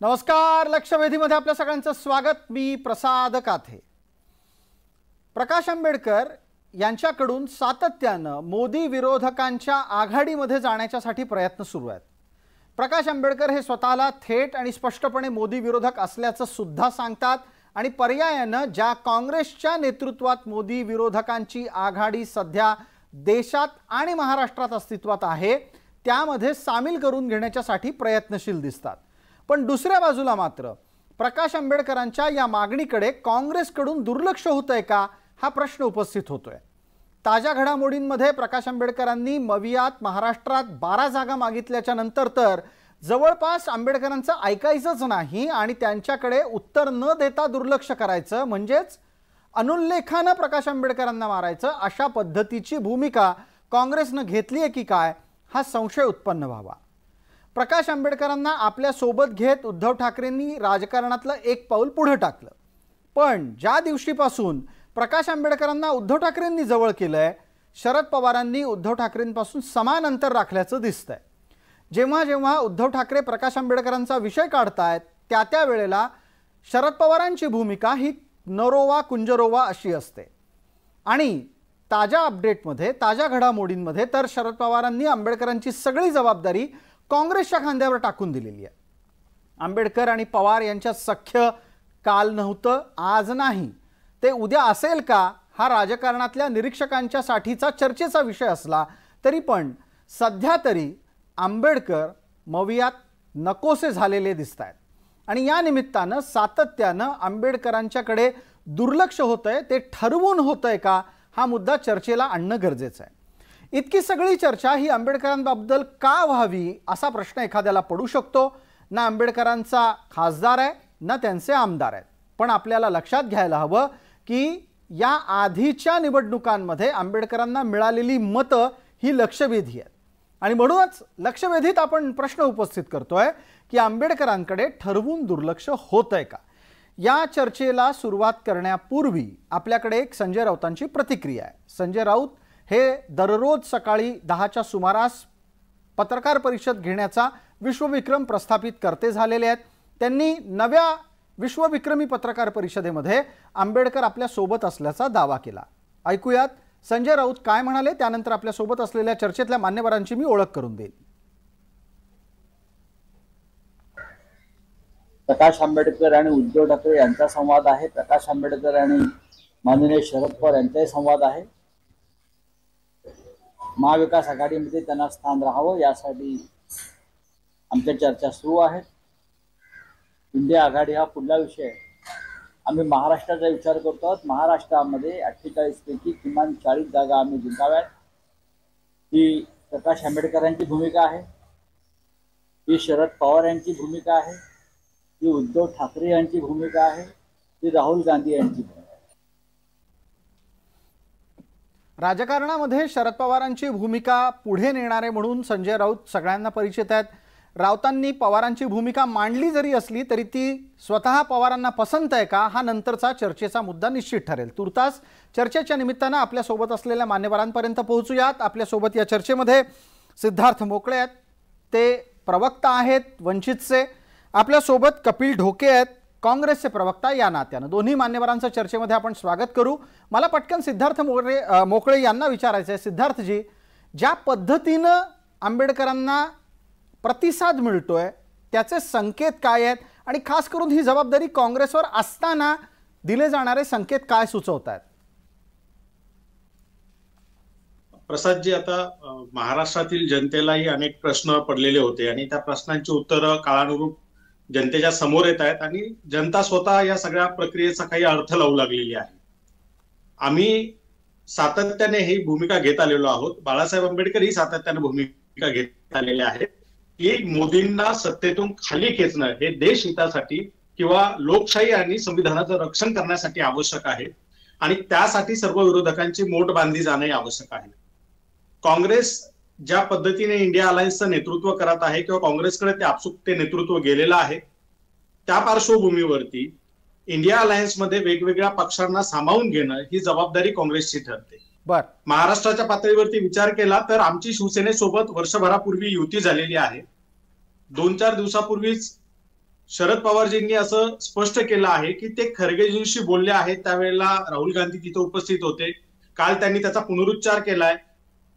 नमस्कार. लक्षवेधीमध्ये आपल्या सगळ्यांचं स्वागत. मी प्रसाद काथे. प्रकाश आंबेडकर यांच्याकडून सातत्यानं मोदी विरोधकांच्या आघाडीमध्ये जाण्यासाठी प्रयत्न सुरू आहेत. प्रकाश आंबेडकर हे स्वतःला थेट आणि स्पष्टपणे मोदी विरोधक असल्याचं सुद्धा सांगतात आणि पर्यायानं ज्या काँग्रेसच्या नेतृत्वात मोदी विरोधकांची आघाडी सध्या देशात आणि महाराष्ट्रात अस्तित्वात आहे त्यामध्ये सामील करून घेण्यासाठी प्रयत्नशील दिसतात. पण दुसऱ्या बाजूला मात्र प्रकाश आंबेडकरांच्या या मागणीकडे काँग्रेसकडून दुर्लक्ष होतंय का हा प्रश्न उपस्थित होतोय. ताज्या घडामोडींमध्ये प्रकाश आंबेडकरांनी मवियात महाराष्ट्रात 12 जागा मागितल्याच्या नंतर तर जवळपास आंबेडकरांचं ऐकायचंच नाही आणि त्यांच्याकडे उत्तर न देता दुर्लक्ष करायचं म्हणजेच अनुल्लेखानं प्रकाश आंबेडकरांना मारायचं अशा पद्धतीची भूमिका काँग्रेसनं घेतली आहे की काय हा संशय उत्पन्न व्हावा. प्रकाश आंबेडकरांना आपल्या सोबत घेत उद्धव ठाकरेंनी राजकारणातलं एक पाऊल पुढे टाकलं. पण ज्या दिवशीपासून प्रकाश आंबेडकरांना उद्धव ठाकरेंनी जवळ केलंय शरद पवारांनी उद्धव ठाकरेंपासून समान अंतर राखल्याचं दिसतंय. जेव्हा जेव्हा उद्धव ठाकरे प्रकाश आंबेडकरांचा विषय काढतायत त्या वेळेला शरद पवारांची भूमिका ही नरोवा कुंजरोवा अशी असते. आणि ताज्या अपडेटमध्ये ताज्या घडामोडींमध्ये तर शरद पवारांनी आंबेडकरांची सगळी जबाबदारी काँग्रेसच्या खांद्यावर टाकून दिलेली आहे. आंबेडकर आणि पवार यांच्यात सख्य काल नव्हतं, आज नाही, ते उद्या असेल का हा राजकारणातल्या निरीक्षकांच्या साठीचा चर्चेचा विषय असला तरी पण सध्या तरी आंबेडकर मवियात नकोसे झालेले दिसत आहेत. आणि या निमित्तानं सातत्यानं आंबेडकरांच्याकडे दुर्लक्ष होतंय ते ठरवून होतंय का हा मुद्दा चर्चेला आणणं गरजेचं आहे. इतकी सगळी चर्चा ही आंबेडकरांबद्दल का व्हावी असा प्रश्न एखाद्याला पडू शकतो. ना आंबेडकरांचा खासदार आहे ना त्यांचे आमदार आहेत. पण आपल्याला लक्षात घ्यायला हवं की या आधीच्या निवडणुकांमध्ये आंबेडकरांना मिळालेली मतं ही लक्षवेधी आहेत. आणि म्हणूनच लक्षवेधीत आपण प्रश्न उपस्थित करतोय की आंबेडकरांकडे ठरवून दुर्लक्ष होतंय का. या चर्चेला सुरुवात करण्यापूर्वी आपल्याकडे एक संजय राऊतांची प्रतिक्रिया आहे. संजय राऊत हे दररोज सकाळी 10च्या सुमारास पत्रकार परिषद घेण्याचा विश्वविक्रम प्रस्थापित करते झालेले आहेत. त्यांनी नव्या विश्वविक्रमी पत्रकार परिषदेमध्ये आंबेडकर आपल्या सोबत असल्याचा दावा केला. ऐकूयात संजय राऊत काय म्हणाले, त्यानंतर आपल्या सोबत असलेल्या चर्चेतल्या मान्यवरांची मी ओळख करून देईन. प्रकाश आंबेडकर आणि उद्धव ठाकरे यांचा संवाद आहे. प्रकाश आंबेडकर आणि माननीय शरद पवार यांचाही संवाद आहे. महाविकास आघाडीमध्ये त्यांना स्थान राहावं यासाठी आमच्या चर्चा सुरू आहेत. इंडिया आघाडी हा पुढला विषय आहे. आम्ही महाराष्ट्राचा विचार करतो आहोत. महाराष्ट्रामध्ये 48 पैकी किमान 40 जागा आम्ही जिंकाव्यात. ही प्रकाश आंबेडकरांची भूमिका आहे, ही शरद पवार यांची भूमिका आहे, ही उद्धव ठाकरे यांची भूमिका आहे, ही राहुल गांधी यांची भूमिका आहे. राजकारणामध्ये शरद पवारांची भूमिका पुढे नेणारे म्हणून संजय राऊत सगळ्यांना परिचित आहेत. राऊतांनी पवारांची भूमिका मांडली जरी असली तरी ती स्वतः पवारांना पसंत आहे का हा नंतरचा चर्चेचा मुद्दा निश्चित ठरेल. तुर्तास चर्चेच्या निमित्तानं आपल्यासोबत असलेल्या मान्यवरांपर्यंत पोहोचूयात. आपल्यासोबत या चर्चेमध्ये सिद्धार्थ मोकळे आहेत, ते प्रवक्ता आहेत वंचितचे. आपल्यासोबत कपिल ढोके आहेत, काँग्रेसचे प्रवक्ता. या नात्यानं दोन्ही मान्यवरांचं चर्चेमध्ये आपण स्वागत करू. मला पटकन सिद्धार्थ मोकळे यांना विचारायचं आहे. सिद्धार्थजी, ज्या पद्धतीनं आंबेडकरांना प्रतिसाद मिळतोय त्याचे संकेत काय आहेत आणि खास करून ही जबाबदारी काँग्रेसवर असताना दिले जाणारे संकेत काय सुचवत आहेत? प्रसादजी, आता महाराष्ट्रातील जनतेलाही अनेक प्रश्न पडलेले होते आणि त्या प्रश्नांची उत्तरं काळानुरूप जनतेच्या समोर येत आहेत आणि जनता स्वतः या सगळ्या प्रक्रियेचा काही अर्थ लावू लागलेली आहे. आम्ही सातत्याने ही भूमिका घेत आलेलो आहोत. बाळासाहेब आंबेडकर ही सातत्याने भूमिका घेत आलेले आहेत की मोदींना सत्तेतून खाली खेचणं हे देश हितासाठी किंवा लोकशाही आणि संविधानाचं रक्षण करण्यासाठी आवश्यक आहे आणि त्यासाठी सर्व विरोधकांची मोठ बांधली जाणे आवश्यक आहे. काँग्रेस ज्या पद्धतीने इंडिया अलायन्सचं नेतृत्व करत आहे किंवा काँग्रेसकडे ते आपसूक ते नेतृत्व गेलेलं आहे त्या पार्श्वभूमीवरती इंडिया अलायन्समध्ये वेगवेगळ्या पक्षांना सामावून घेणं ही जबाबदारी काँग्रेसची ठरते. महाराष्ट्राच्या पातळीवरती विचार केला तर आमची शिवसेनेसोबत वर्षभरापूर्वी युती झालेली आहे. 2-4 दिवसापूर्वीच शरद पवारजींनी असं स्पष्ट केलं आहे की ते खरगेजींशी बोलले आहेत, त्यावेळेला राहुल गांधी तिथे उपस्थित होते. काल त्यांनी त्याचा पुनरुच्चार केलाय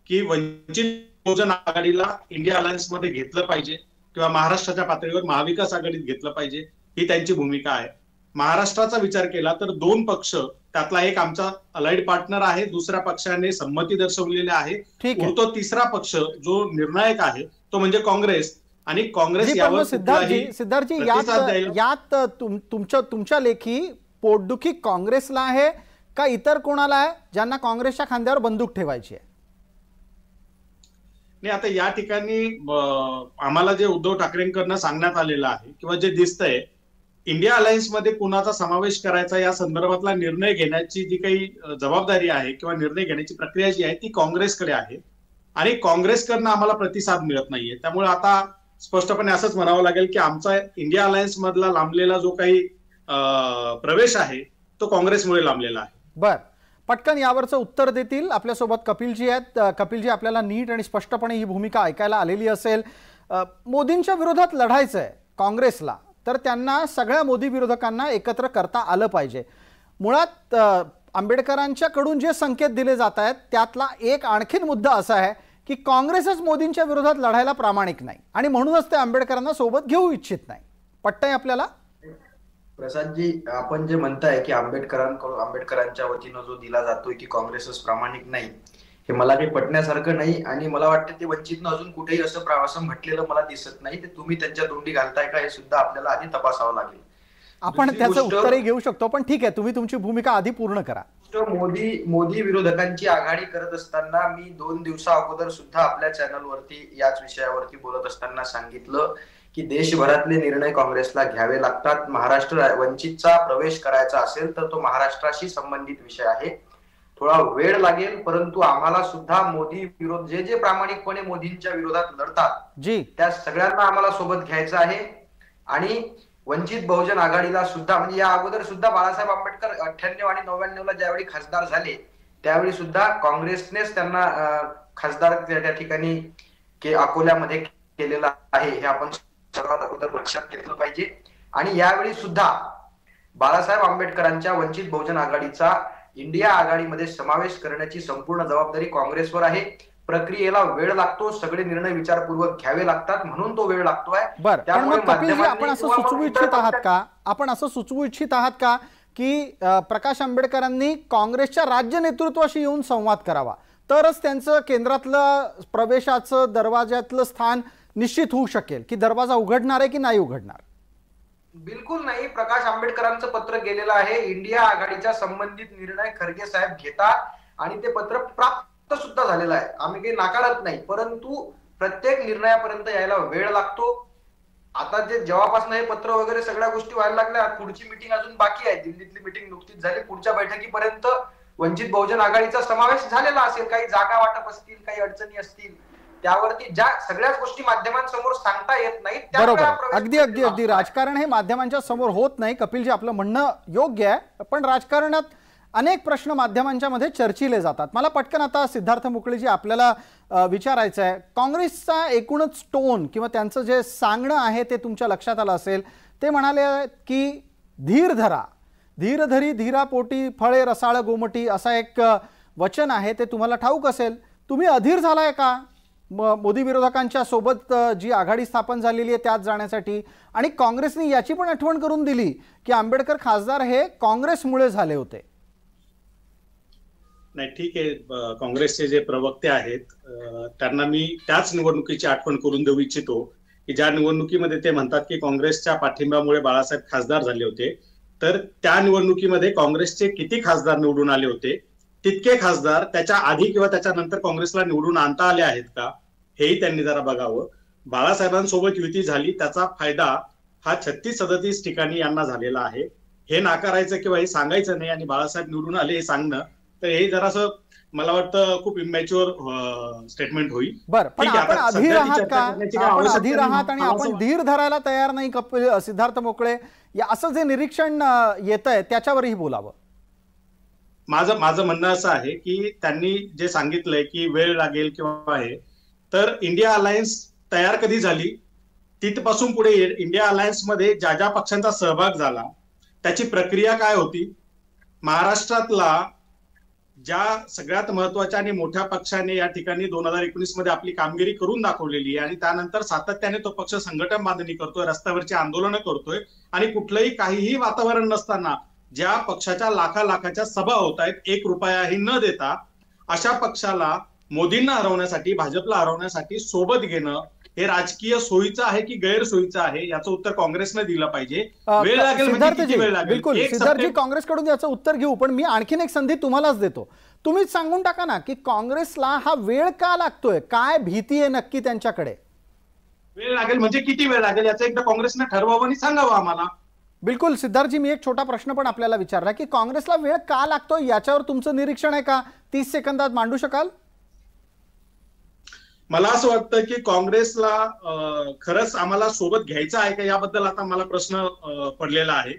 की वंचित बहुजन आघाडीला इंडिया अलायन्स मध्ये घेतलं पाहिजे किंवा महाराष्ट्राच्या पातळीवर महाविकास आघाडीत घेतलं पाहिजे, ही त्यांची भूमिका आहे. महाराष्ट्राचा विचार केला तर दोन पक्ष, त्यातला एक आमचा अलाइड पार्टनर आहे, दुसऱ्या पक्षाने संमती दर्शवलेली आहे. तो तिसरा पक्ष जो निर्णायक आहे तो म्हणजे काँग्रेस. आणि काँग्रेस यावर सिद्धार्थजी यात तुमच्या लेखी पोटदुखी काँग्रेसला आहे का इतर कोणाला आहे ज्यांना काँग्रेसच्या खांद्यावर बंदूक ठेवायची आहे? नाही, आता या ठिकाणी आम्हाला जे उद्धव ठाकरेंकडनं सांगण्यात आलेलं आहे किंवा जे दिसतंय, इंडिया अलायन्स मध्ये कुणाचा समावेश करायचा या संदर्भातला निर्णय घेण्याची जी काही जबाबदारी आहे किंवा निर्णय घेण्याची प्रक्रिया जी आहे ती काँग्रेसकडे आहे आणि काँग्रेसकडनं आम्हाला प्रतिसाद मिळत नाहीये. त्यामुळे आता स्पष्टपणे असंच म्हणावं लागेल की आमचा इंडिया अलायन्स मधला लांबलेला जो काही प्रवेश आहे तो काँग्रेसमुळे लांबलेला आहे. बर, पटकन यावरचं उत्तर देतील आपल्यासोबत कपिलजी आहेत. कपिलजी, आपल्याला नीट आणि स्पष्टपणे ही भूमिका ऐकायला आलेली असेल. मोदींच्या विरोधात लढायचंय काँग्रेसला, तर त्यांना सगळ्या मोदी विरोधकांना एकत्र करता आलं पाहिजे. मुळात आंबेडकरांच्याकडून जे संकेत दिले जात आहेत त्यातला एक आणखीन मुद्दा असा आहे की काँग्रेसच मोदींच्या विरोधात लढायला प्रामाणिक नाही आणि म्हणूनच ते आंबेडकरांना सोबत घेऊ इच्छित नाही. पटतंय आपल्याला? प्रसादजी, आपण जे म्हणताय की आंबेडकरांच्या वतीनं जो दिला जातोय की काँग्रेसच प्रामाणिक नाही, हे मला काही पटण्यासारखं नाही. आणि मला वाटतं ते वंचितनं अजून कुठेही असं म्हटलेलं मला दिसत नाही. ते तुम्ही त्यांच्या तोंडी घालताय का हे सुद्धा आपल्याला आधी तपासावं लागेल. आपण त्याचं उत्तरही घेऊ शकतो, पण ठीक आहे, तुम्ही तुमची भूमिका आधी पूर्ण करा. मोदी विरोधकांची आघाडी करत असताना मी 2 दिवसा अगोदर सुद्धा आपल्या चॅनलवरती याच विषयावरती बोलत असताना सांगितलं की देशभरातले निर्णय काँग्रेसला घ्यावे लागतात. महाराष्ट्र वंचितचा प्रवेश करायचा असेल तर तो महाराष्ट्राशी संबंधित विषय आहे. थोडा वेळ लागेल, परंतु आम्हाला सुद्धा मोदी विरोध जे प्रामाणिकपणे मोदींच्या विरोधात लढतात त्या सगळ्यांना आम्हाला सोबत घ्यायचं आहे. आणि वंचित बहुजन आघाडीला सुद्धा, म्हणजे या अगोदर सुद्धा बाळासाहेब आंबेडकर 98 आणि 99ला ज्यावेळी खासदार झाले त्यावेळी सुद्धा काँग्रेसनेच त्यांना खासदार त्या ठिकाणी अकोल्यामध्ये केलेला आहे. हे आपण सर्वात अगोदर लक्षात घेतलं पाहिजे. आणि यावेळी सुद्धा बाळासाहेब आंबेडकरांच्या वंचित बहुजन आघाडीचा इंडिया आघाडीमध्ये समावेश करण्याची संपूर्ण जबाबदारी काँग्रेसवर आहे. प्रक्रियेला वेळ लागतो, सगळे निर्णय विचारपूर्वक घ्यावे लागतात, म्हणून तो वेळ लागतोय. त्यामुळे आपण असं सुचवू इच्छित आहात का की प्रकाश आंबेडकरांनी काँग्रेसच्या राज्य नेतृत्वाशी येऊन संवाद करावा, तरच त्यांचं केंद्रातलं प्रवेशाचं दरवाजातलं स्थान निश्चित होऊ शकेल की दरवाजा उघडणार आहे की नाही उघडणार? बिलकुल नाही. प्रकाश आंबेडकरांचं पत्र गेलेलं आहे. इंडिया आघाडीच्या संबंधित निर्णय खरगे साहेब घेतात आणि ते पत्र प्राप्त सुद्धा झालेलं आहे. आम्ही काही नाकारत नाही, परंतु प्रत्येक निर्णयापर्यंत यायला वेळ लागतो. आता जे जेव्हापासून हे पत्र वगैरे सगळ्या गोष्टी व्हायला लागल्या, पुढची मीटिंग अजून बाकी आहे. दिल्लीतली मीटिंग नुकतीच झाली. पुढच्या बैठकीपर्यंत वंचित बहुजन आघाडीचा समावेश झालेला असेल. काही जागा वाटप असतील, काही अडचणी असतील, त्यावरती ज्या सगळ्याच गोष्टी माध्यमांसमोर सांगता येत नाहीत. बरोबर, अगदी राजकारण हे माध्यमांच्या समोर होत नाही. कपिलजी, आपलं म्हणणं योग्य आहे, पण राजकारणात अनेक प्रश्न माध्यमांच्या मध्ये चर्चिले जातात. मला पटकन आता सिद्धार्थ मुकळेजी आपल्याला विचारायचं आहे, काँग्रेसचा एकूणच टोन किंवा त्यांचं जे सांगणं आहे ते तुमच्या लक्षात आलं असेल. ते म्हणाले की धीर धरा, धीर धरी धीरापोटी फळे रसाळ गोमटी, असा एक वचन आहे, ते तुम्हाला ठाऊक असेल. तुम्ही अधीर झालाय का मोदी विरोधकांच्या सोबत जी आघाडी स्थापन झालेली आहे त्यात जाण्यासाठी? आणि काँग्रेसने याची पण आठवण करून दिली की आंबेडकर खासदार हे काँग्रेसमुळे झाले होते. नाही, ठीक आहे, काँग्रेसचे जे प्रवक्ते आहेत त्यांना मी त्याच निवडणुकीची आठवण करून देऊ इच्छितो की ज्या निवडणुकीमध्ये ते म्हणतात की काँग्रेसच्या पाठिंब्यामुळे बाळासाहेब खासदार झाले होते, तर त्या निवडणुकीमध्ये काँग्रेसचे किती खासदार निवडून आले होते, तितके खासदार त्याच्या आधी किंवा त्याच्यानंतर काँग्रेसला निवडून आणता आले आहेत का, हेही त्यांनी जरा बघावं. बाळासाहेबांसोबत युती झाली, त्याचा फायदा हा 36-37 ठिकाणी यांना झालेला आहे. हे नाकारायचं किंवा हे सांगायचं नाही आणि बाळासाहेब निवडून आले हे सांगणं, तर हे जरासं मला वाटतं खूप इमॅच्युअर स्टेटमेंट होईल. बरं, पण आपण अधीर आहात का? आपण अधीर आहात आणि आपण धीर धरायला तयार नाही कपिल सिद्धार्थ मोकळे, या असं जे निरीक्षण येत आहे त्याच्यावरही बोलावं. माझं म्हणणं असं आहे की त्यांनी जे सांगितलंय की वेळ लागेल किंवा आहे, तर इंडिया अलायन्स तयार कधी झाली तिथपासून पुढे इंडिया अलायन्स मध्ये ज्या ज्या पक्षांचा सहभाग झाला त्याची प्रक्रिया काय होती, महाराष्ट्रातला ज्या सगळ्यात महत्वाच्या आणि मोठ्या पक्षाने या ठिकाणी 2019 मध्ये आपली कामगिरी करून दाखवलेली आहे आणि त्यानंतर सातत्याने तो पक्ष संघटन बांधणी करतोय, रस्त्यावरची आंदोलनं करतोय आणि कुठलंही काहीही वातावरण नसताना ज्या पक्षाच्या लाखाच्या सभा होत आहेत, 1 रुपयाही न देता अशा पक्षाला मोदींना हरवण्यासाठी, भाजपला हरवण्यासाठी सोबत घेणं हे राजकीय सोयीचं आहे की गैरसोयीचं आहे, याचं उत्तर काँग्रेसने दिलं पाहिजे. वेळ लागेल म्हणजे किती वेळ लागेल? बिलकुल सिद्धार्थजी, काँग्रेसकडून याचं उत्तर घेऊ, पण मी आणखीन एक संधी तुम्हालाच देतो. तुम्हीच सांगून टाका ना की काँग्रेसला हा वेळ का लागतोय, काय भीती आहे नक्की त्यांच्याकडे? वेळ लागेल म्हणजे किती वेळ लागेल याचं एकदा काँग्रेसने ठरवावं आणि सांगावं आम्हाला. बिलकुल सिद्धार्थजी, मी एक छोटा प्रश्न पण आपल्याला विचारला की काँग्रेसला वेळ का लागतोय याच्यावर तुमचं निरीक्षण आहे का? 30 सेकंदात मांडू शकाल? मला असं वाटतं की काँग्रेसला खरंच आम्हाला सोबत घ्यायचं आहे का याबद्दल आता मला प्रश्न पडलेला आहे.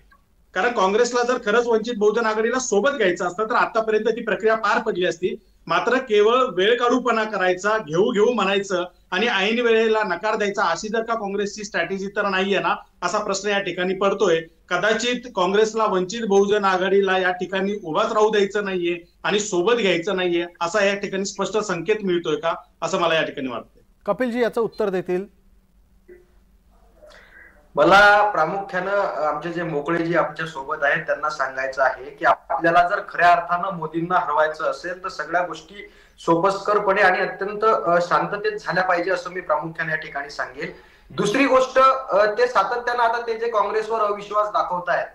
कारण काँग्रेसला जर खरंच वंचित बहुजन आघाडीला सोबत घ्यायचं असतं तर आतापर्यंत ती प्रक्रिया पार पडली असती. मात्र केवळ वेळ काढूपणा करायचा, घेऊ म्हणायचं आणि ऐन वेळेला नकार द्यायचा, अशी जर का काँग्रेसची स्ट्रॅटेजी तर नाहीये ना, असा प्रश्न या ठिकाणी पडतोय. कदाचित काँग्रेसला वंचित बहुजन आघाडीला या ठिकाणी उभाच राहू द्यायचं नाहीये आणि सोबत घ्यायचं नाहीये असा या ठिकाणी स्पष्ट संकेत मिळतोय का, असं मला या ठिकाणी वाटतंय. कपिलजी याचं उत्तर देतील. मला प्रामुख्यानं आमचे जे मोकळेजी आमच्या सोबत आहेत त्यांना सांगायचं आहे की आपल्याला जर खऱ्या अर्थानं मोदींना हरवायचं असेल तर सगळ्या गोष्टी सोपस्करपणे आणि अत्यंत शांततेत झाल्या पाहिजे असं मी प्रामुख्याने या ठिकाणी सांगेन. दुसरी गोष्ट, ते सातत्यानं आता ते जे काँग्रेसवर अविश्वास दाखवतायत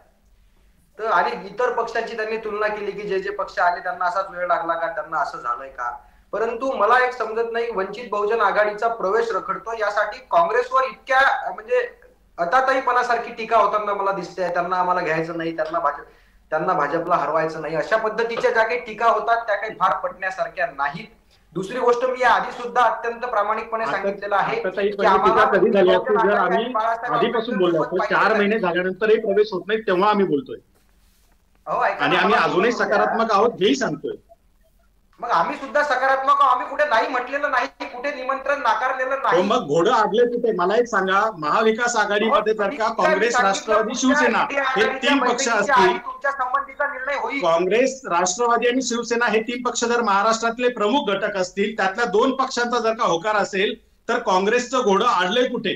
तर आणि इतर पक्षांची त्यांनी तुलना केली की जे जे पक्ष आले त्यांना असाच वेळ लागला का, त्यांना असं झालंय का. परंतु मला एक समजत नाही, वंचित बहुजन आघाडीचा प्रवेश रखडतो यासाठी काँग्रेसवर इतक्या म्हणजे अताताईपणासारखी टीका होताना मला दिसते. त्यांना आम्हाला घ्यायचं नाही, त्यांना भाजपला हरवायचं नाही, अशा पद्धतीच्या ज्या काही टीका होतात त्या काही फार पटण्यासारख्या नाहीत. दुसरी गोष्ट, मी आधी सुद्धा अत्यंत प्रामाणिकपणे सांगितलेलं आहे की आम्हाला कधी झाली असते जर आम्ही आधीपासून बोललो असतो, 4 महिने झाल्यानंतरही प्रवेश होत नाही तेव्हा आम्ही बोलतोय आणि आम्ही अजूनही सकारात्मक आहोत हेही सांगतोय. मग आम्ही सुद्धा सकारात्मक आहोत, आम्ही कुठे नाही म्हटलेलं नाही, कुठे निमंत्रण नाकारलेलं नाही. मग घोडं आडले कुठे? मला एक सांगा, महाविकास आघाडीमध्ये जर का काँग्रेस, राष्ट्रवादी, शिवसेना हे 3 पक्ष असतील, तुमच्या संबंधीचा निर्णय होईल. काँग्रेस, राष्ट्रवादी आणि शिवसेना हे 3 पक्ष जर महाराष्ट्रातले प्रमुख घटक असतील, त्यातल्या 2 पक्षांचा जर का होकार असेल तर काँग्रेसचं घोडं आडलंय कुठे?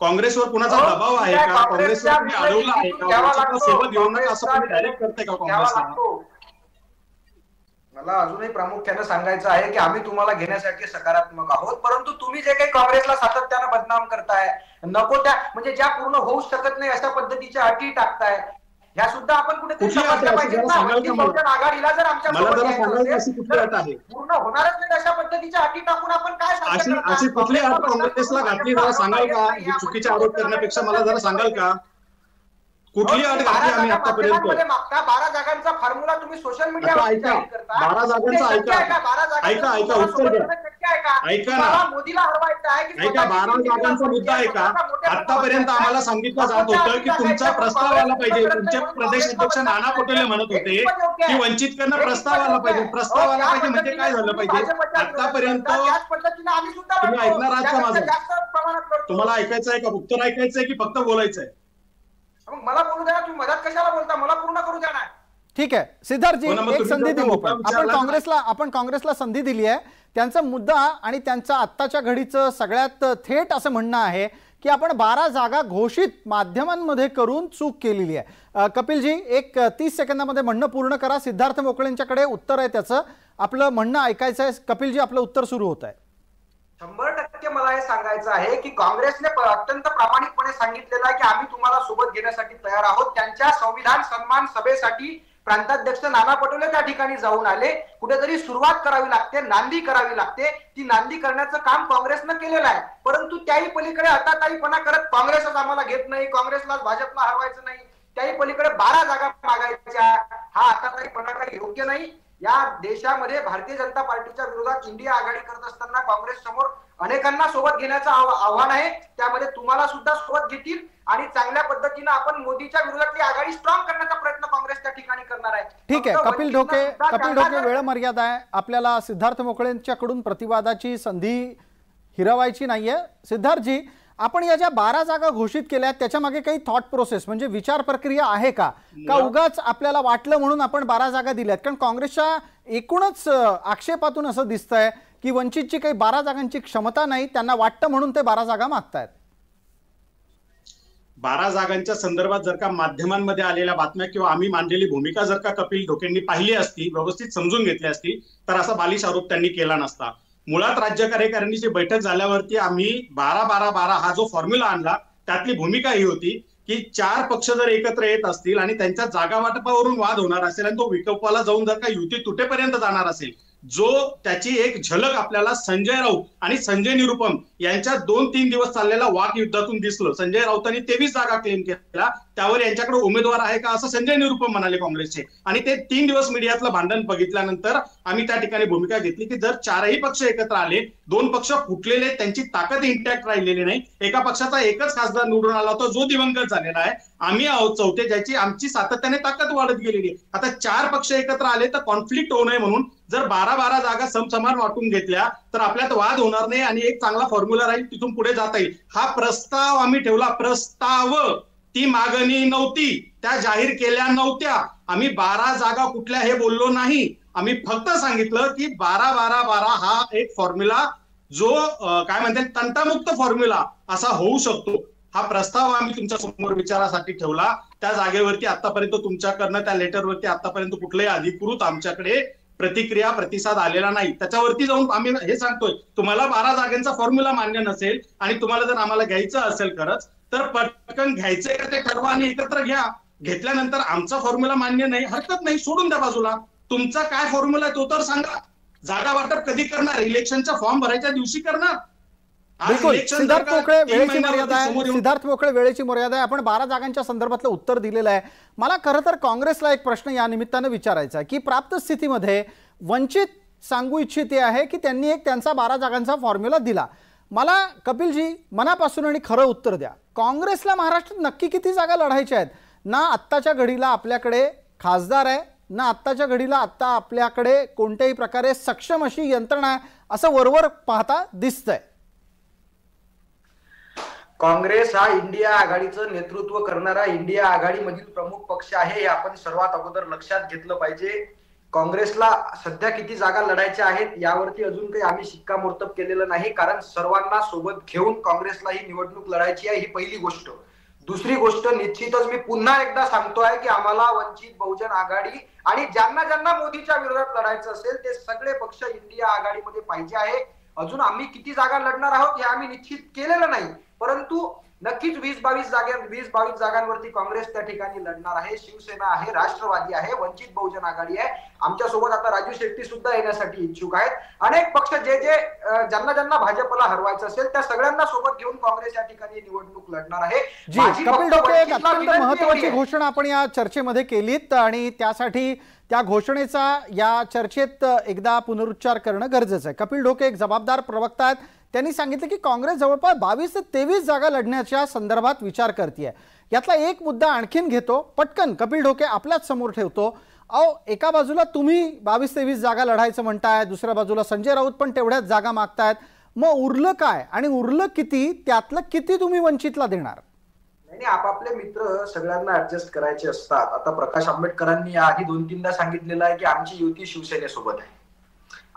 काँग्रेसवर कुणाचा दबाव आहे का? काँग्रेसवर तुम्ही अडवलं आहे का? सोबत घेऊ नका असं तुम्ही डायरेक्ट करताय का काँग्रेसला? मला अजूनही प्रामुख्याने सांगायचं आहे की आम्ही तुम्हाला घेण्यासाठी सकारात्मक आहोत, परंतु तुम्ही जे काही काँग्रेसला सातत्यानं बदनाम करताय, नको त्या म्हणजे ज्या पूर्ण होऊ शकत नाही अशा पद्धतीच्या अटी टाकताय, ह्या सुद्धा आपण कुठेतरी समजल्या पाहिजेत ना. बहुजन आघाडीला जर आमच्या पूर्ण होणारच नाही अशा पद्धतीच्या अटी टाकून आपण काय अशी कुठली अट काँग्रेसला घातली जरा सांगाल का? चुकीचे आरोप करण्यापेक्षा मला जरा सांगाल का कुठली अट घातली आम्ही आतापर्यंत? 12 जागांचा फॉर्म्युला तुम्ही सोशल मीडियावर जाहीर करता. 12 जागांचा ऐका उत्तर द्या. ऐका ना, मोदीला हरवायचं आहे की ऐका, 12 जागांचा मुद्दा आहे का? आतापर्यंत आम्हाला सांगितलं जात होतं की तुमचा प्रस्ताव आला पाहिजे. तुमचे प्रदेश अध्यक्ष नाना पटोले म्हणत होते की वंचित करणं प्रस्ताव आला पाहिजे. प्रस्ताव आला पाहिजे म्हणजे काय झालं पाहिजे? आतापर्यंत तुम्ही ऐकणार आहात का माझं? तुम्हाला ऐकायचं आहे का? उत्तर ऐकायचं आहे की फक्त बोलायचं आहे? मग मला बोलू द्या, तुम्ही मदत कशाला बोलता? मला पूर्ण करू द्या ना. ठीक आहे सिद्धार्थजी, एक संधी देऊ आपण काँग्रेसला संधी दिली आहे. त्यांचा मुद्दा आणि त्यांचा आत्ताच्या घडीचं सगळ्यात थेट असं म्हणणं आहे की आपण 12 जागा घोषित माध्यमांमध्ये करून चूक केलेली आहे. कपिलजी, एक 30 सेकंदामध्ये म्हणणं पूर्ण करा. सिद्धार्थ मोकळेंच्याकडे उत्तर आहे त्याचं, आपलं म्हणणं ऐकायचं आहे. कपिलजी, आपलं उत्तर सुरू होत आहे. 100% मला हे सांगायचं आहे की काँग्रेसने अत्यंत प्रामाणिकपणे सांगितलेलं आहे की आम्ही तुम्हाला सोबत घेण्यासाठी तयार आहोत. त्यांच्या संविधान सन्मान सभेसाठी प्रांताध्यक्ष नाना पटोले त्या ठिकाणी जाऊन आले. कुठेतरी सुरुवात करावी लागते, नांदी करावी लागते. ती नांदी करण्याचं काम काँग्रेसनं केलेलं आहे. परंतु त्याही पलीकडे अताताईपणा करत काँग्रेसच आम्हाला घेत नाही, काँग्रेसला भाजपला हरवायचं नाही, त्याही पलीकडे 12 जागा मागायच्या, हा अताताईपणा काही योग्य नाही. या देशामध्ये भारतीय जनता पार्टीच्या विरोधात इंडिया आघाडी करत असताना काँग्रेस समोर अनेकांना सोबत घेण्याचं आव्हान आहे. त्यामध्ये तुम्हाला सुद्धा सोबत घेतील आणि चांगल्या पद्धतीने आपण मोदीच्या विरोधातली आघाडी स्ट्रॉंग करण्याचा प्रयत्न काँग्रेस त्या ठिकाणी करणार आहे. ठीक आहे कपिल ढोके, वेळ मर्यादा आहे. आपल्याला सिद्धार्थ मोकळेंच्याकडून प्रतिवादाची संधी हिरावायची नाहीये. सिद्धार्थजी, आपण या ज्या 12 जागा घोषित केल्या त्याच्या मागे काही थॉट प्रोसेस म्हणजे विचार प्रक्रिया आहे का उगाच आपल्याला वाटलं म्हणून आपण 12 जागा दिल्यात? कारण काँग्रेसच्या एकूणच आक्षेपातून असं दिसतंय की वंचितची काही 12 जागांची क्षमता नाही, त्यांना वाटतं म्हणून ते 12 जागा मागतायत. 12 जागांच्या संदर्भात जर का माध्यमांमध्ये आलेल्या बातम्या किंवा आम्ही मांडलेली भूमिका जर का कपिल ढोकेंनी पाहिली असती, व्यवस्थित समजून घेतली असती, तर असा बालिश आरोप त्यांनी केला नसता. मुळात राज्य कार्यकारिणीची बैठक झाल्यावरती आम्ही 12-12-12 हा जो फॉर्म्युला आणला त्यातली भूमिका ही होती की 4 पक्ष जर एकत्र येत असतील आणि त्यांच्या जागा वाटपावरून वाद होणार असेल आणि तो विकोपाला जाऊन जर का युती तुटेपर्यंत जाणार असेल, जो त्याची एक झलक आपल्याला संजय राऊत आणि संजय निरुपम यांच्या 2-3 दिवस चाललेल्या वाक युद्धातून दिसलं. संजय राऊतांनी 23 जागा क्लेम केला, त्यावर यांच्याकडे उमेदवार आहे का असं संजय निरुपम म्हणाले काँग्रेसचे. आणि ते 3 दिवस मीडियातलं भांडण बघितल्यानंतर आम्ही त्या ठिकाणी भूमिका घेतली की जर 4ही पक्ष एकत्र आले, 2 पक्ष फुटलेले, त्यांची ताकद इंटॅक्ट राहिलेली नाही, एका पक्षाचा एकच खासदार निवडून आला होता जो दिवंगत झालेला आहे, आम्ही आहोत चौथे ज्याची आमची सातत्याने ताकद वाढत गेलेली आहे. आता 4 पक्ष एकत्र आले तर कॉन्फ्लिक्ट होऊ नये म्हणून जर 12-12 जागा समसमान वाटून घेतल्या तर आपल्यात वाद होणार नाही आणि एक चांगला फॉर्म्युला राहील, तिथून पुढे जाता येईल. हा प्रस्ताव आम्ही ठेवला, प्रस्ताव, ती मागणी नव्हती, त्या जाहीर केल्या नव्हत्या. आम्ही 12 जागा कुठल्या हे बोललो नाही, आम्ही फक्त सांगितलं की 12-12-12 हा एक फॉर्म्युला जो काय म्हणतात तंटामुक्त फॉर्म्युला असा होऊ शकतो. हा प्रस्ताव आम्ही तुमच्या समोर विचारासाठी ठेवला. त्या जागेवरती आतापर्यंत तुमच्याकडनं त्या लेटरवरती आतापर्यंत कुठलाही अधिकृत आमच्याकडे प्रतिसाद आलेला नाही. त्याच्यावरती जाऊन आम्ही हे सांगतोय, तुम्हाला 12 जागांचा फॉर्म्युला मान्य नसेल आणि तुम्हाला जर आम्हाला घ्यायचं असेल खरंच तर पटकन घ्यायचंय का ते ठरवा आणि एकत्र घ्या. घेतल्यानंतर आमचा फॉर्म्युला मान्य नाही, हरकत नाही, सोडून द्या बाजूला. तुमचा काय फॉर्म्युला आहे तो तर सांगा. जागा वाटप कधी करणार? इलेक्शनचा फॉर्म भरायच्या दिवशी करणार? बिलकुल. सिद्धार्थ मोकळे वेळेची मर्यादा आहे, सिद्धार्थ मोकळे वेळेची मर्यादा आहे. आपण 12 जागांच्या संदर्भातलं उत्तर दिलेलं आहे. मला खरं तर काँग्रेसला एक प्रश्न या निमित्तानं विचारायचा आहे की प्राप्त स्थितीमध्ये वंचित सांगू इच्छिते आहे की त्यांनी एक त्यांचा 12 जागांचा फॉर्म्युला दिला. मला कपिलजी मनापासून आणि खरं उत्तर द्या, काँग्रेसला महाराष्ट्रात नक्की किती जागा लढायच्या आहेत? ना आत्ताच्या घडीला आपल्याकडे खासदार आहे, ना आत्ताच्या घडीला आत्ता आपल्याकडे कोणत्याही प्रकारे सक्षम अशी यंत्रणा आहे असं वरवर पाहता दिसतंय. काँग्रेस हा इंडिया आघाडीचं नेतृत्व करणारा इंडिया आघाडीमधील प्रमुख पक्ष आहे, हे आपण सर्वात अगोदर लक्षात घेतलं पाहिजे. काँग्रेसला सध्या किती जागा लढायच्या आहेत यावरती अजून काही आम्ही शिक्कामोर्तब केलेलं नाही, कारण सर्वांना सोबत घेऊन काँग्रेसला ही निवडणूक लढायची आहे, ही पहिली गोष्ट. दुसरी गोष्ट, निश्चितच मी पुन्हा एकदा सांगतोय की आम्हाला वंचित बहुजन आघाडी आणि ज्यांना ज्यांना मोदीच्या विरोधात लढायचं असेल ते सगळे पक्ष इंडिया आघाडीमध्ये पाहिजे आहे. अजून आम्ही किती जागा लढणार आहोत हे आम्ही निश्चित केलेलं नाही, परंतु नक्कीच 20-22 जागांवरती काँग्रेस त्या ठिकाणी लढणार आहे. शिवसेना आहे, राष्ट्रवादी आहे, वंचित बहुजन आघाडी आहे, आमच्यासोबत आता राजू शेट्टी सुद्धा येण्यासाठी इच्छुक आहेत. अनेक पक्ष ज्यांना ज्यांना भाजपला हरवायचं असेल त्या सगळ्यांना सोबत घेऊन काँग्रेस या ठिकाणी निवडणूक लढणार आहे. कपिल ढोके, एक अत्यंत महत्वाची घोषणा आपण या चर्चेमध्ये केलीत आणि त्यासाठी त्या घोषणेचा या चर्चेत एकदा पुनरुच्चार करणं गरजेचं आहे. कपिल ढोके एक जबाबदार प्रवक्ता आहेत, त्यांनी सांगितलं की काँग्रेस जवळपास 22 ते 23 जागा लढण्याच्या संदर्भात विचार करते. यातला एक मुद्दा आणखीन घेतो, पटकन कपिल ढोके आपल्याच समोर ठेवतो. एका बाजूला तुम्ही 22-23 जागा लढायचं म्हणताय, दुसऱ्या बाजूला संजय राऊत पण तेवढ्याच जागा मागतायत. मग उरलं काय आणि उरलं किती? त्यातलं किती तुम्ही वंचितला देणार? नाही, आपापले मित्र सगळ्यांना ऍडजस्ट करायचे असतात. आता प्रकाश आंबेडकरांनी आधी 2-3दा सांगितलेलं आहे की आमची युती शिवसेनेसोबत आहे,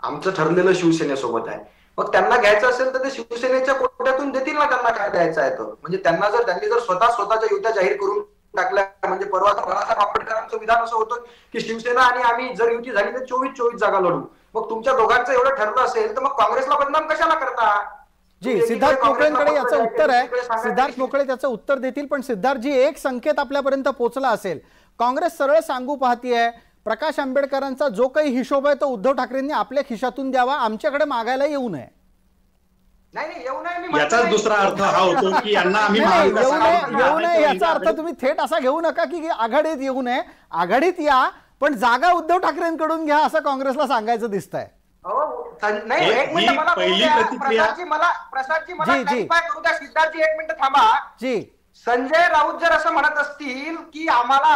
आमचं ठरलेलं शिवसेनेसोबत आहे. मग त्यांना घ्यायचं असेल तर ते शिवसेनेच्या कोट्यातून देतील ना, त्यांना काय द्यायचं आहे तर. म्हणजे त्यांनी जर स्वतःच्या युत्या जाहीर करून टाकल्या, म्हणजे परवा बाळासाहेब आंबेडकरांचं विधान असं होतं की शिवसेना आणि आम्ही जर युती झाली तर 24 जागा लढू. मग तुमच्या दोघांचं एवढं ठरलं असेल तर मग काँग्रेसला बदनाम कशाला करता? जी, सिद्धार्थ मोकळेंकडे याचं उत्तर आहे, सिद्धार्थ मोकळे त्याचं उत्तर देतील. पण सिद्धार्थजी, एक संकेत आपल्यापर्यंत पोहोचला असेल, काँग्रेस सरळ सांगू पाहतीये प्रकाश आंबेडकरांचा जो काही हिशोब आहे तो उद्धव ठाकरेंनी आपल्या खिशातून द्यावा, आमच्याकडे मागायला येऊ नये. नाही, येऊ नये याचाच दुसरा अर्थ हा होतो की यांना आम्ही येऊ नये याचा अर्थ तुम्ही थेट असा घेऊ नका की आघाडीत येऊ नये. आघाडीत या, पण जागा उद्धव ठाकरेंकडून घ्या असं काँग्रेसला सांगायचं दिसतंय. नाही, एक मिनिट मला प्रसादजी मला क्लॅरिफाय करू द्या. सिद्धार्थजी एक मिनिट थांबा. जी, संजय राऊत जर असं म्हणत असतील की आम्हाला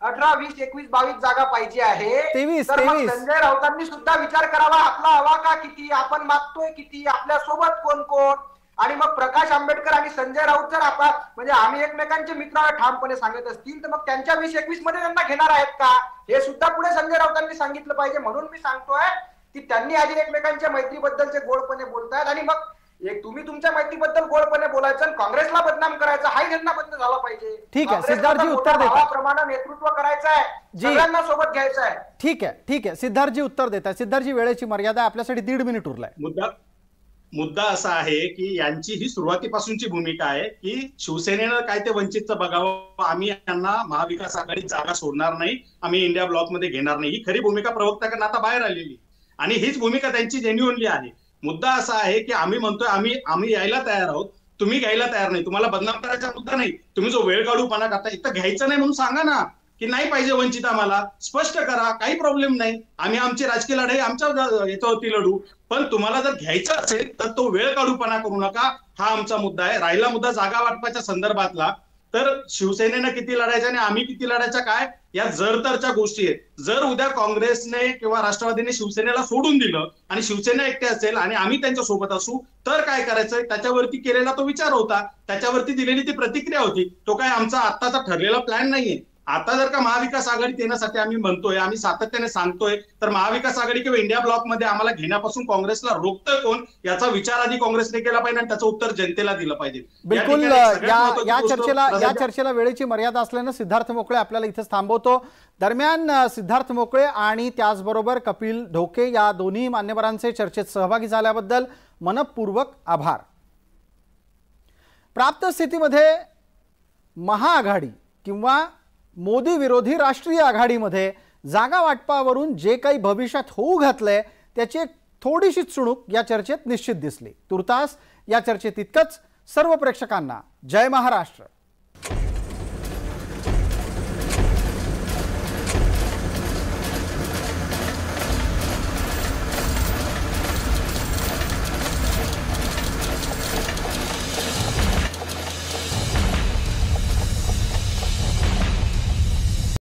18, 20, 21, 22 जागा पाहिजे आहे, 23, तर मग संजय राऊतांनी सुद्धा विचार करावा आपला हवा का किती, आपण मागतोय किती, आपल्या सोबत कोण कोण. आणि मग प्रकाश आंबेडकर आणि संजय राऊत जर आपण म्हणजे आम्ही एकमेकांचे मित्र ठामपणे सांगत असतील तर मग त्यांच्या 2021 मध्ये त्यांना घेणार आहेत का, हे सुद्धा पुढे संजय राऊतांनी सांगितलं पाहिजे. म्हणून मी सांगतोय की त्यांनी आधी एकमेकांच्या मैत्रीबद्दलचे गोडपणे बोलतायत आणि मग एक तुम्ही तुमच्या मैत्रीबद्दल गोडपणे बोलायचं आणि काँग्रेसला बदनाम करायचं हाही त्यांना बंद झाला पाहिजे. ठीक आहे, सिद्धार्थजी उत्तर देतात. प्रमाणे नेतृत्व करायचं आहे, सगळ्यांना सोबत घ्यायचं आहे. ठीक आहे, सिद्धार्थजी उत्तर देतात. सिद्धार्थजी, वेळेची मर्यादा आपल्यासाठी 1.5 मिनिट उरलाय. मुद्दा असा आहे की यांची ही सुरुवातीपासूनची भूमिका आहे की शिवसेनेनं काय ते वंचितचं बघावं, आम्ही यांना महाविकास आघाडीत जागा सोडणार नाही, आम्ही इंडिया ब्लॉकमध्ये घेणार नाही, ही खरी भूमिका प्रवक्त्याकडनं आता बाहेर आलेली आणि हीच भूमिका त्यांची जेन्युइनली आहे. मुद्दा असा आहे की आम्ही म्हणतोय आम्ही यायला तयार आहोत, तुम्ही घ्यायला तयार नाही. तुम्हाला बदनाम करायचा मुद्दा नाही. तुम्ही जो वेळ काढूपणा करता इथं घ्यायचं नाही म्हणून सांगा ना की नाही पाहिजे वंचित, आम्हाला स्पष्ट करा, काही प्रॉब्लेम नाही. आम्ही आमची राजकीय लढाई आमच्या याच्यावरती लढू, पण तुम्हाला जर घ्यायचं असेल तर तो वेळ काढूपणा करू नका. हा आमचा मुद्दा आहे. राहिला मुद्दा जागा वाटपाच्या संदर्भातला, तर शिवसेनेनं किती लढायचं आणि आम्ही किती लढायचं काय, या जरतरच्या गोष्टी आहेत. जर उद्या काँग्रेसने किंवा राष्ट्रवादीने शिवसेनेला सोडून दिलं आणि शिवसेना एकटे असेल आणि आम्ही त्यांच्या सोबत असू तर काय करायचंय, त्याच्यावरती केलेला तो विचार होता, त्याच्यावरती दिलेली ती प्रतिक्रिया होती. तो काय आमचा आत्ताचा ठरलेला प्लॅन नाहीये. आता जर का महाविकास आघाडीत येण्यासाठी आम्ही म्हणतोय, आम्ही सातत्याने सांगतोय, तर महाविकास आघाडी किंवा इंडिया ब्लॉकमध्ये आम्हाला घेण्यापासून काँग्रेसला रोखतोय कोण, याचा विचार आधी काँग्रेसने केला पाहिजे आणि त्याचं उत्तर जनतेला दिलं पाहिजे. बिलकुल. या चर्चेला वेळेची मर्यादा असल्यानं सिद्धार्थ मोकळे आपल्याला इथंच थांबवतो. दरम्यान सिद्धार्थ मोकळे आणि त्याचबरोबर कपिल ढोके या दोन्ही मान्यवरांचे चर्चेत सहभागी झाल्याबद्दल मनपूर्वक आभार. प्राप्त स्थितीमध्ये महाआघाडी किंवा मोदी विरोधी राष्ट्रीय आघाडीमध्ये जागा वाटपावरून जे काही भविष्यात होऊ घातलंय त्याची एक थोडीशी चुणूक या चर्चेत निश्चित दिसली. तुर्तास या चर्चेत इतकंच. सर्व प्रेक्षकांना जय महाराष्ट्र.